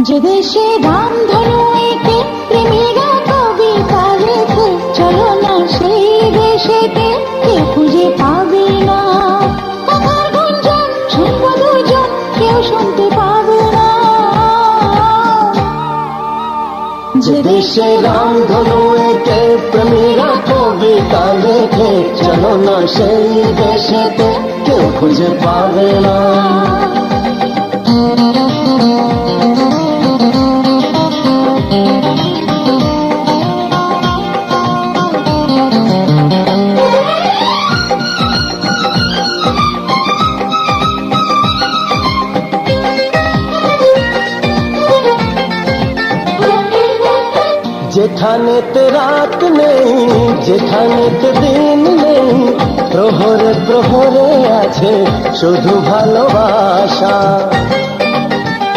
যে দেশে রামধনু এঁকে প্রেমীরা কবিতা লেখে, চলো না সেই দেশেতে কেউ খুঁজে পাবে না। কথার গুঞ্জন শুনবো দুজন, কেউ শুনতে পাবে না। যে দেশে রামধনু এঁকে প্রেমীরা কবিতা লেখে, চলো না সেই দেশেতে কেউ খুঁজে পাবে না। যেখানেতে রাত নেই, যেখানেতে দিন নেই, প্রহরে প্রহরে আছে শুধু ভালোবাসা।